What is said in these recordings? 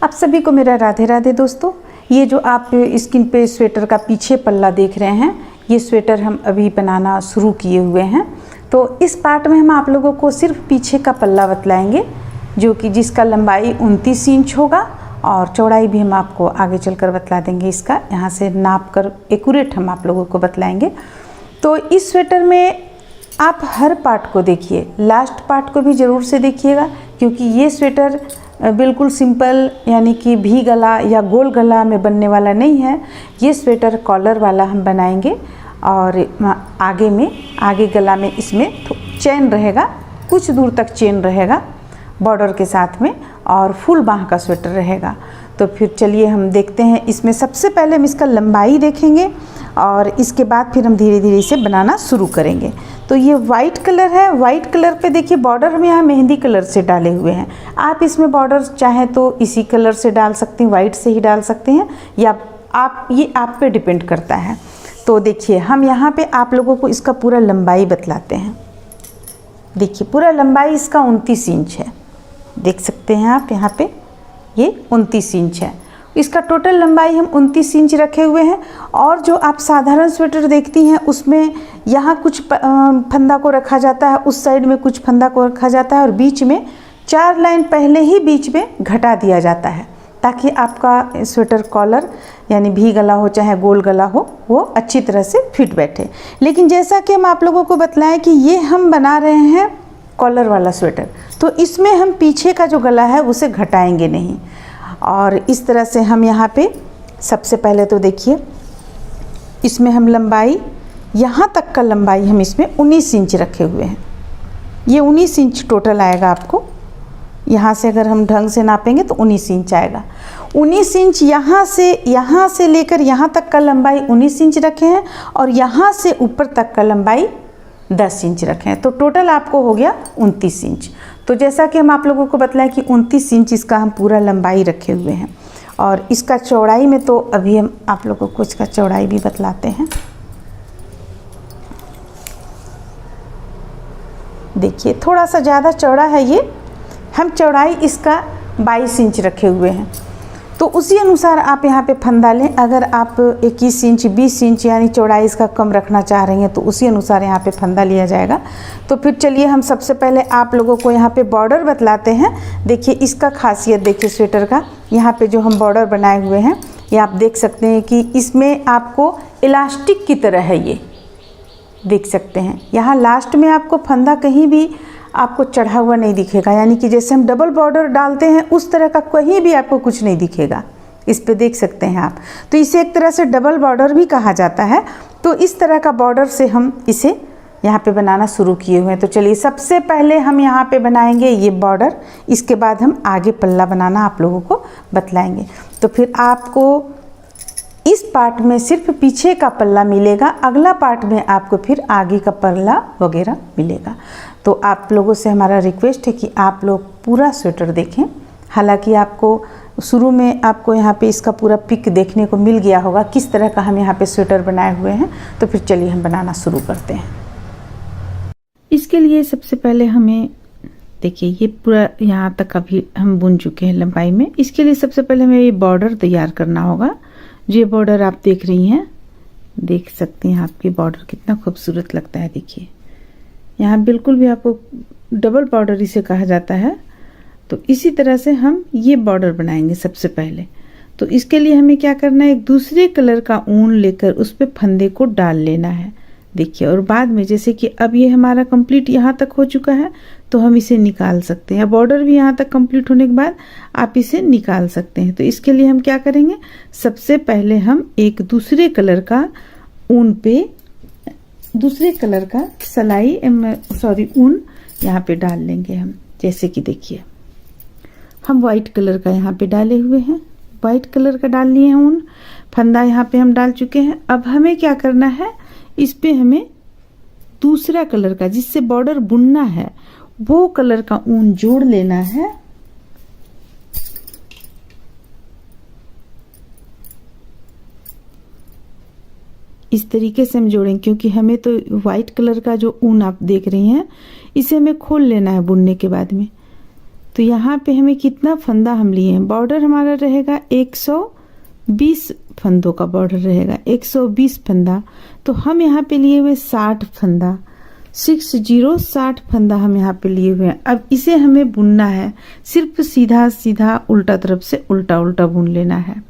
आप सभी को मेरा राधे राधे दोस्तों। ये जो आप स्किन पे स्वेटर का पीछे पल्ला देख रहे हैं, ये स्वेटर हम अभी बनाना शुरू किए हुए हैं। तो इस पार्ट में हम आप लोगों को सिर्फ पीछे का पल्ला बतलाएंगे, जो कि जिसका लंबाई 29 इंच होगा और चौड़ाई भी हम आपको आगे चलकर बतला देंगे। इसका यहाँ से नाप कर एक्यूरेट हम आप लोगों को बतलाएंगे। तो इस स्वेटर में आप हर पार्ट को देखिए, लास्ट पार्ट को भी ज़रूर से देखिएगा, क्योंकि ये स्वेटर बिल्कुल सिंपल यानी कि भी गला या गोल गला में बनने वाला नहीं है। ये स्वेटर कॉलर वाला हम बनाएंगे और आगे गला में इसमें चेन रहेगा, कुछ दूर तक चेन रहेगा बॉर्डर के साथ में, और फुल बाह का स्वेटर रहेगा। तो फिर चलिए हम देखते हैं। इसमें सबसे पहले हम इसका लंबाई देखेंगे और इसके बाद फिर हम धीरे धीरे इसे बनाना शुरू करेंगे। तो ये वाइट कलर है, वाइट कलर पे देखिए बॉर्डर हम यहाँ मेहंदी कलर से डाले हुए हैं। आप इसमें बॉर्डर चाहें तो इसी कलर से डाल सकते हैं, वाइट से ही डाल सकते हैं, या ये आप पे डिपेंड करता है। तो देखिए हम यहाँ पे आप लोगों को इसका पूरा लंबाई बतलाते हैं। देखिए पूरा लंबाई इसका 29 इंच है, देख सकते हैं आप यहाँ पे, ये 29 इंच है। इसका टोटल लंबाई हम 29 इंच रखे हुए हैं। और जो आप साधारण स्वेटर देखती हैं उसमें यहाँ कुछ फंदा को रखा जाता है, उस साइड में कुछ फंदा को रखा जाता है, और बीच में 4 लाइन पहले ही बीच में घटा दिया जाता है, ताकि आपका स्वेटर कॉलर यानी भी गला हो चाहे गोल गला हो, वो अच्छी तरह से फिट बैठे। लेकिन जैसा कि हम आप लोगों को बतलाएं कि ये हम बना रहे हैं कॉलर वाला स्वेटर, तो इसमें हम पीछे का जो गला है उसे घटाएंगे नहीं। और इस तरह से हम यहाँ पे सबसे पहले तो देखिए इसमें हम लंबाई, यहाँ तक का लंबाई हम इसमें 19 इंच रखे हुए हैं। ये 19 इंच टोटल आएगा आपको। यहाँ से अगर हम ढंग से नापेंगे तो 19 इंच आएगा। 19 इंच यहाँ से लेकर यहाँ तक का लंबाई 19 इंच रखे हैं, और यहाँ से ऊपर तक का लंबाई 10 इंच रखे हैं। तो टोटल आपको हो गया 29 इंच। तो जैसा कि हम आप लोगों को बतलाएं कि 29 इंच इसका हम पूरा लंबाई रखे हुए हैं। और इसका चौड़ाई में तो अभी हम आप लोगों को इसका चौड़ाई भी बतलाते हैं। देखिए थोड़ा सा ज़्यादा चौड़ा है ये, हम चौड़ाई इसका 22 इंच रखे हुए हैं। तो उसी अनुसार आप यहाँ पे फंदा लें। अगर आप 21 इंच 20 इंच यानी चौड़ाई इसका कम रखना चाह रही हैं तो उसी अनुसार यहाँ पे फंदा लिया जाएगा। तो फिर चलिए हम सबसे पहले आप लोगों को यहाँ पे बॉर्डर बतलाते हैं। देखिए इसका खासियत देखिए स्वेटर का, यहाँ पे जो हम बॉर्डर बनाए हुए हैं, ये आप देख सकते हैं कि इसमें आपको इलास्टिक की तरह है, ये देख सकते हैं। यहाँ लास्ट में आपको फंदा कहीं भी आपको चढ़ा हुआ नहीं दिखेगा, यानी कि जैसे हम डबल बॉर्डर डालते हैं उस तरह का कहीं भी आपको कुछ नहीं दिखेगा। इस पे देख सकते हैं आप। तो इसे एक तरह से डबल बॉर्डर भी कहा जाता है। तो इस तरह का बॉर्डर से हम इसे यहाँ पे बनाना शुरू किए हुए हैं। तो चलिए सबसे पहले हम यहाँ पे बनाएंगे ये बॉर्डर, इसके बाद हम आगे पल्ला बनाना आप लोगों को बतलाएंगे। तो फिर आपको इस पार्ट में सिर्फ पीछे का पल्ला मिलेगा, अगला पार्ट में आपको फिर आगे का पल्ला वगैरह मिलेगा। तो आप लोगों से हमारा रिक्वेस्ट है कि आप लोग पूरा स्वेटर देखें। हालांकि आपको शुरू में आपको यहाँ पे इसका पूरा पिक देखने को मिल गया होगा किस तरह का हम यहाँ पे स्वेटर बनाए हुए हैं। तो फिर चलिए हम बनाना शुरू करते हैं। इसके लिए सबसे पहले हमें देखिए ये पूरा यहाँ तक अभी हम बुन चुके हैं लंबाई में। इसके लिए सबसे पहले हमें ये बॉर्डर तैयार करना होगा। ये बॉर्डर आप देख रही हैं, देख सकते हैं आपकी बॉर्डर कितना खूबसूरत लगता है। देखिए यहाँ बिल्कुल भी आपको डबल बॉर्डर इसे कहा जाता है। तो इसी तरह से हम ये बॉर्डर बनाएंगे सबसे पहले। तो इसके लिए हमें क्या करना है, एक दूसरे कलर का ऊन लेकर उस पे फंदे को डाल लेना है। देखिए, और बाद में जैसे कि अब ये हमारा कंप्लीट यहाँ तक हो चुका है तो हम इसे निकाल सकते हैं। बॉर्डर भी यहाँ तक कंप्लीट होने के बाद आप इसे निकाल सकते हैं। तो इसके लिए हम क्या करेंगे, सबसे पहले हम एक दूसरे कलर का ऊन पे दूसरे कलर का ऊन यहाँ पे डाल लेंगे हम। जैसे कि देखिए हम व्हाइट कलर का यहाँ पे डाले हुए हैं, व्हाइट कलर का डाल लिए हैं ऊन, फंदा यहाँ पे हम डाल चुके हैं। अब हमें क्या करना है, इस पे हमें दूसरा कलर का जिससे बॉर्डर बुनना है वो कलर का ऊन जोड़ लेना है। इस तरीके से हम जोड़ेंगे, क्योंकि हमें तो व्हाइट कलर का जो ऊन आप देख रही हैं इसे हमें खोल लेना है बुनने के बाद में। तो यहाँ पे हमें कितना फंदा हम लिए हैं, बॉर्डर हमारा रहेगा 120 फंदों का बॉर्डर रहेगा, 120 फंदा। तो हम यहाँ पे लिए हुए 60 फंदा, 60 फंदा हम यहाँ पे लिए हुए हैं। अब इसे हमें बुनना है, सिर्फ सीधा सीधा उल्टा तरफ से उल्टा उल्टा बुन लेना है।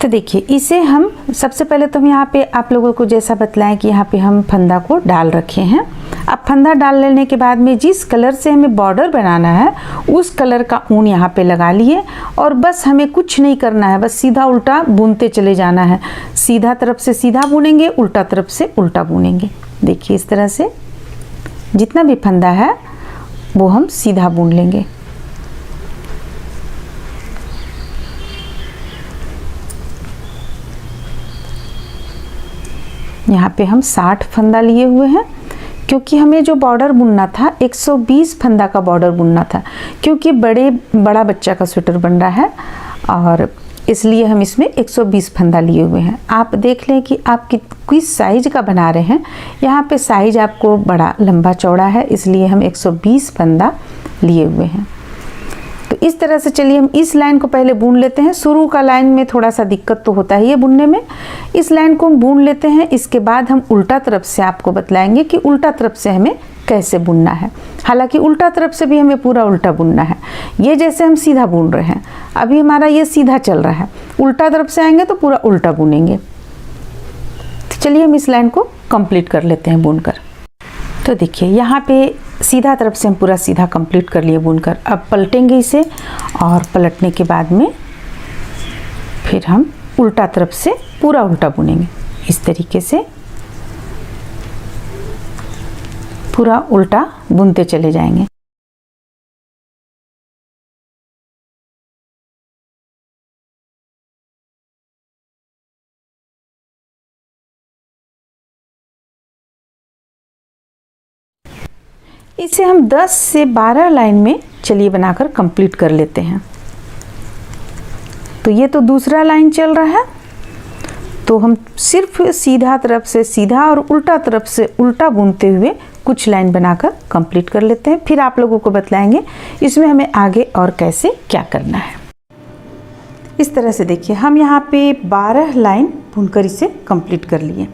तो देखिए इसे हम सबसे पहले तो हम यहाँ पे आप लोगों को जैसा बतलाएं कि यहाँ पे हम फंदा को डाल रखे हैं। अब फंदा डाल लेने के बाद में जिस कलर से हमें बॉर्डर बनाना है उस कलर का ऊन यहाँ पे लगा लिए और बस हमें कुछ नहीं करना है, बस सीधा उल्टा बुनते चले जाना है। सीधा तरफ से सीधा बुनेंगे, उल्टा तरफ से उल्टा बुनेंगे। देखिए इस तरह से जितना भी फंदा है वो हम सीधा बुन लेंगे। यहाँ पे हम 60 फंदा लिए हुए हैं, क्योंकि हमें जो बॉर्डर बुनना था 120 फंदा का बॉर्डर बुनना था, क्योंकि बड़ा बच्चा का स्वेटर बन रहा है और इसलिए हम इसमें 120 फंदा लिए हुए हैं। आप देख लें कि आप किस साइज का बना रहे हैं। यहाँ पे साइज आपको बड़ा लंबा चौड़ा है, इसलिए हम 120 फंदा लिए हुए हैं। तो इस तरह से चलिए हम इस लाइन को पहले बुन लेते हैं। शुरू का लाइन में थोड़ा सा दिक्कत तो होता है ये बुनने में, इस लाइन को हम बुन लेते हैं। इसके बाद हम उल्टा तरफ से आपको बतलाएंगे कि उल्टा तरफ से हमें कैसे बुनना है। हालांकि उल्टा तरफ से भी हमें पूरा उल्टा बुनना है। ये जैसे हम सीधा बुन रहे हैं, अभी हमारा ये सीधा चल रहा है, उल्टा तरफ से आएंगे तो पूरा उल्टा बुनेंगे। तो चलिए हम इस लाइन को कंप्लीट कर लेते हैं बुनकर। तो देखिए यहाँ पे सीधा तरफ से हम पूरा सीधा कंप्लीट कर लिए बुनकर। अब पलटेंगे इसे और पलटने के बाद में फिर हम उल्टा तरफ से पूरा उल्टा बुनेंगे। इस तरीके से पूरा उल्टा बुनते चले जाएंगे। इसे हम 10 से 12 लाइन में चलिए बनाकर कंप्लीट कर लेते हैं। तो ये तो दूसरा लाइन चल रहा है, तो हम सिर्फ सीधा तरफ से सीधा और उल्टा तरफ से उल्टा बुनते हुए कुछ लाइन बनाकर कंप्लीट कर लेते हैं। फिर आप लोगों को बतलाएंगे इसमें हमें आगे और कैसे क्या करना है। इस तरह से देखिए हम यहाँ पे 12 लाइन बुनकर इसे कंप्लीट कर लिए।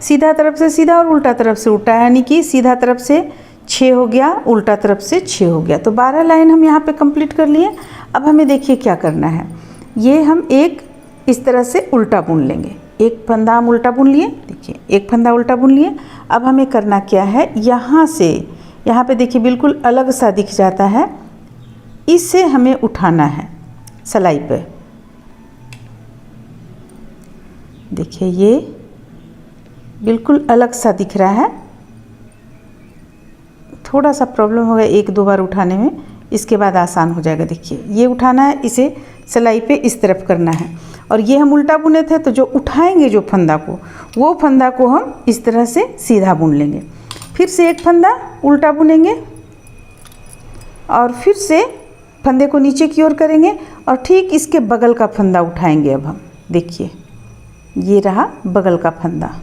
सीधा तरफ से सीधा और उल्टा तरफ से उल्टा, यानी कि सीधा तरफ से 6 हो गया, उल्टा तरफ से 6 हो गया। तो 12 लाइन हम यहाँ पे कंप्लीट कर लिए। अब हमें देखिए क्या करना है, ये हम एक इस तरह से उल्टा बुन लेंगे। एक फंदा हम उल्टा बुन लिए, देखिए एक फंदा उल्टा बुन लिए। अब हमें करना क्या है, यहाँ से यहाँ पे देखिए बिल्कुल अलग सा दिख जाता है, इससे हमें उठाना है सिलाई पे। देखिए ये बिल्कुल अलग सा दिख रहा है, थोड़ा सा प्रॉब्लम होगा 1-2 बार उठाने में, इसके बाद आसान हो जाएगा। देखिए ये उठाना है, इसे सिलाई पे इस तरफ करना है और ये हम उल्टा बुने थे, तो जो उठाएंगे जो फंदा को, वो फंदा को हम इस तरह से सीधा बुन लेंगे। फिर से एक फंदा उल्टा बुनेंगे और फिर से फंदे को नीचे की ओर करेंगे और ठीक इसके बगल का फंदा उठाएंगे। अब हम देखिए ये रहा बगल का फंदा,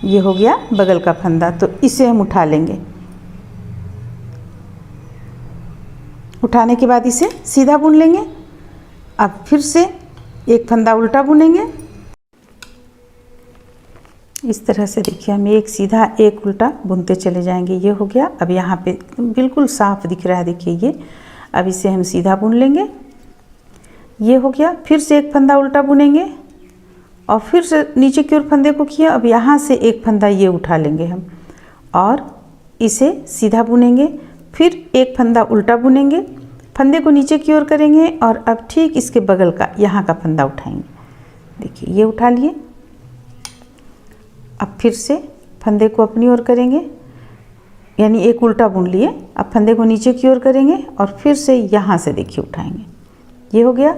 ये हो गया बगल का फंदा, तो इसे हम उठा लेंगे। उठाने के बाद इसे सीधा बुन लेंगे। अब फिर से एक फंदा उल्टा बुनेंगे। इस तरह से देखिए हम एक सीधा एक उल्टा बुनते चले जाएंगे। ये हो गया। अब यहाँ पे बिल्कुल साफ दिख रहा है, देखिए ये। अब इसे हम सीधा बुन लेंगे। ये हो गया। फिर से एक फंदा उल्टा बुनेंगे और फिर से नीचे की ओर फंदे को किया। अब यहाँ से एक फंदा ये उठा लेंगे हम और इसे सीधा बुनेंगे। फिर एक फंदा उल्टा बुनेंगे, फंदे को नीचे की ओर करेंगे और अब ठीक इसके बगल का यहाँ का फंदा उठाएंगे। देखिए ये उठा लिए। अब फिर से फंदे को अपनी ओर करेंगे, यानी एक उल्टा बुन लिए। अब फंदे को नीचे की ओर करेंगे और फिर से यहाँ से देखिए उठाएंगे। ये हो गया,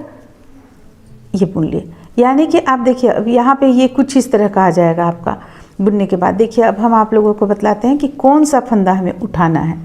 ये बुन लिए। यानी कि आप देखिए अब यहाँ पे ये कुछ इस तरह का आ जाएगा आपका बुनने के बाद। देखिए अब हम आप लोगों को बतलाते हैं कि कौन सा फंदा हमें उठाना है।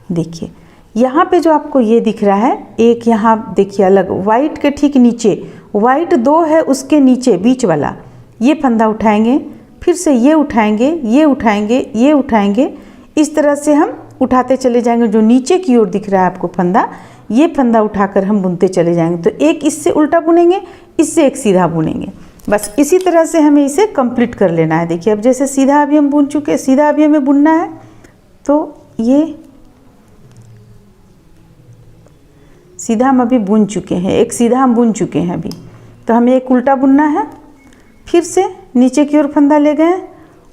देखिए यहाँ पे जो आपको ये दिख रहा है, एक यहाँ देखिए अलग वाइट के ठीक नीचे, वाइट 2 है उसके नीचे बीच वाला, ये फंदा उठाएंगे। फिर से ये उठाएंगे, ये उठाएंगे, ये उठाएंगे, इस तरह से हम उठाते चले जाएंगे। जो नीचे की ओर दिख रहा है आपको फंदा, ये फंदा उठाकर हम बुनते चले जाएंगे। तो एक इससे उल्टा बुनेंगे, इससे एक सीधा बुनेंगे। बस इसी तरह से हमें इसे कंप्लीट कर लेना है। देखिए अब जैसे सीधा अभी हम बुन चुके, सीधा अभी हमें बुनना है, तो ये सीधा हम अभी बुन चुके हैं, एक सीधा हम बुन चुके हैं अभी। तो हमें एक उल्टा बुनना है, फिर से नीचे की ओर फंदा ले गए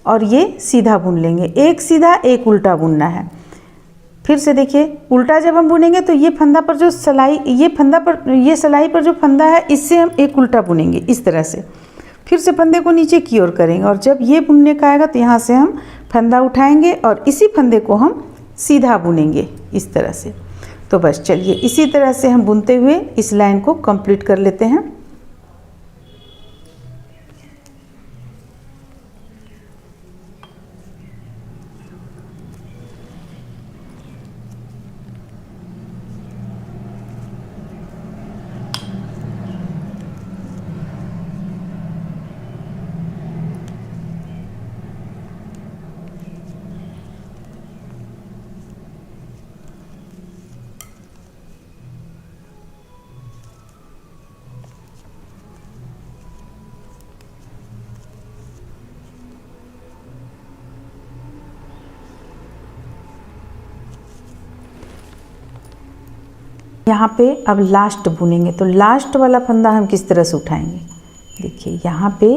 और ये सीधा बुन लेंगे। एक सीधा एक उल्टा बुनना है। फिर से देखिए उल्टा जब हम बुनेंगे तो ये फंदा पर जो सिलाई, ये फंदा पर, ये सिलाई पर जो फंदा है, इससे हम एक उल्टा बुनेंगे इस तरह से। फिर से फंदे को नीचे की ओर करेंगे और जब ये बुनने का आएगा तो यहाँ से हम फंदा उठाएंगे और इसी फंदे को हम सीधा बुनेंगे इस तरह से। तो बस चलिए इसी तरह से हम बुनते हुए इस लाइन को कंप्लीट कर लेते हैं। यहाँ पे अब लास्ट बुनेंगे। तो लास्ट वाला फंदा हम किस तरह से उठाएंगे, देखिए यहाँ पे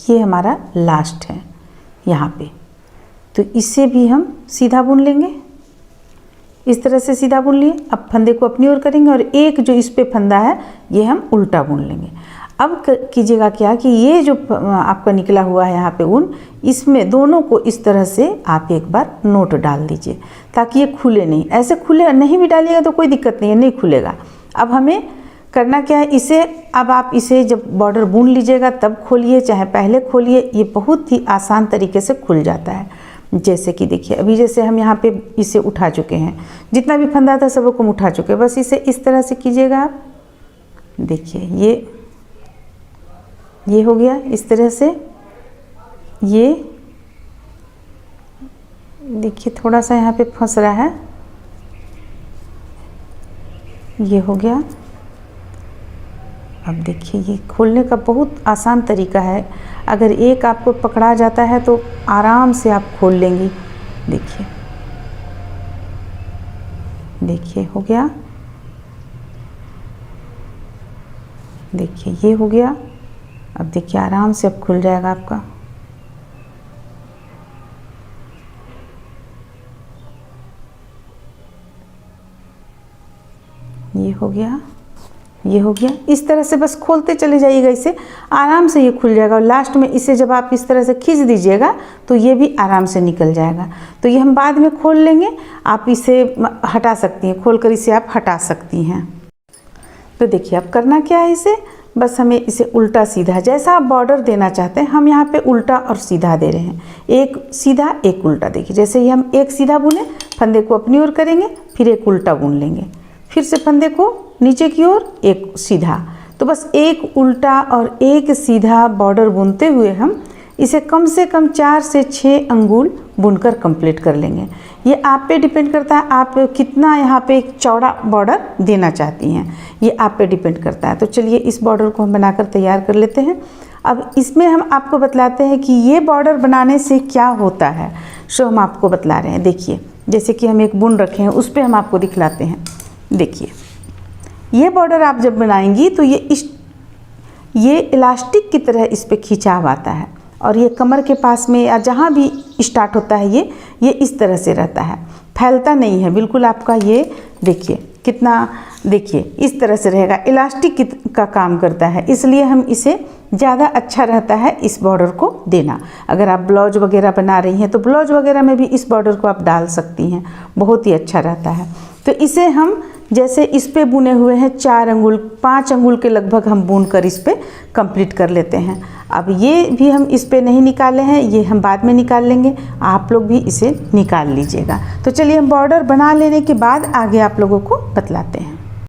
ये हमारा लास्ट है यहाँ पे। तो इसे भी हम सीधा बुन लेंगे, इस तरह से सीधा बुन लिए। अब फंदे को अपनी ओर करेंगे और एक जो इस पे फंदा है ये हम उल्टा बुन लेंगे। अब कीजिएगा क्या कि ये जो आपका निकला हुआ है यहाँ पे ऊन, इसमें दोनों को इस तरह से आप एक बार नोट डाल दीजिए ताकि ये खुले नहीं। ऐसे खुले नहीं भी डालिएगा तो कोई दिक्कत नहीं है, नहीं खुलेगा। अब हमें करना क्या है, इसे अब आप इसे जब बॉर्डर बुन लीजिएगा तब खोलिए चाहे पहले खोलिए, ये बहुत ही आसान तरीके से खुल जाता है। जैसे कि देखिए अभी जैसे हम यहाँ पे इसे उठा चुके हैं, जितना भी फंदा था सब को हम उठा चुके हैं। बस इसे इस तरह से कीजिएगा आप। देखिए ये हो गया इस तरह से। ये देखिए थोड़ा सा यहाँ पे फंस रहा है, ये हो गया। अब देखिए ये खोलने का बहुत आसान तरीका है। अगर एक आपको पकड़ा जाता है तो आराम से आप खोल लेंगी। देखिए हो गया। देखिए ये हो गया। अब देखिए आराम से अब खुल जाएगा आपका। ये हो गया, ये हो गया। इस तरह से बस खोलते चले जाइएगा, इसे आराम से ये खुल जाएगा। और लास्ट में इसे जब आप इस तरह से खींच दीजिएगा तो ये भी आराम से निकल जाएगा। तो ये हम बाद में खोल लेंगे, आप इसे हटा सकती हैं, खोलकर इसे आप हटा सकती हैं। तो देखिए अब करना क्या है, इसे बस हमें इसे उल्टा सीधा जैसा आप बॉर्डर देना चाहते हैं, हम यहाँ पे उल्टा और सीधा दे रहे हैं। एक सीधा एक उल्टा। देखिए जैसे ही हम एक सीधा बुने, फंदे को अपनी ओर करेंगे, फिर एक उल्टा बुन लेंगे, फिर से फंदे को नीचे की ओर एक सीधा। तो बस एक उल्टा और एक सीधा बॉर्डर बुनते हुए हम इसे कम से कम 4 से 6 अंगुल बुनकर कंप्लीट कर लेंगे। ये आप पे डिपेंड करता है, आप कितना यहाँ पे एक चौड़ा बॉर्डर देना चाहती हैं, ये आप पे डिपेंड करता है। तो चलिए इस बॉर्डर को हम बनाकर तैयार कर लेते हैं। अब इसमें हम आपको बतलाते हैं कि ये बॉर्डर बनाने से क्या होता है, सो हम आपको बतला रहे हैं। देखिए जैसे कि हम एक बुन रखे हैं, उस पर हम आपको दिखलाते हैं। देखिए ये बॉर्डर आप जब बनाएंगी तो ये इलास्टिक की तरह इस पर खिंचाव आता है और ये कमर के पास में या जहाँ भी स्टार्ट होता है ये इस तरह से रहता है, फैलता नहीं है बिल्कुल आपका। ये देखिए कितना, देखिए इस तरह से रहेगा, इलास्टिक का काम करता है, इसलिए हम इसे ज़्यादा अच्छा रहता है इस बॉर्डर को देना। अगर आप ब्लाउज वगैरह बना रही हैं तो ब्लाउज वगैरह में भी इस बॉर्डर को आप डाल सकती हैं, बहुत ही अच्छा रहता है। तो इसे हम जैसे इस पे बुने हुए हैं 4 अंगुल 5 अंगुल के लगभग हम बुन कर इस पे कंप्लीट कर लेते हैं। अब ये भी हम इस पे नहीं निकाले हैं, ये हम बाद में निकाल लेंगे, आप लोग भी इसे निकाल लीजिएगा। तो चलिए हम बॉर्डर बना लेने के बाद आगे आप लोगों को बतलाते हैं।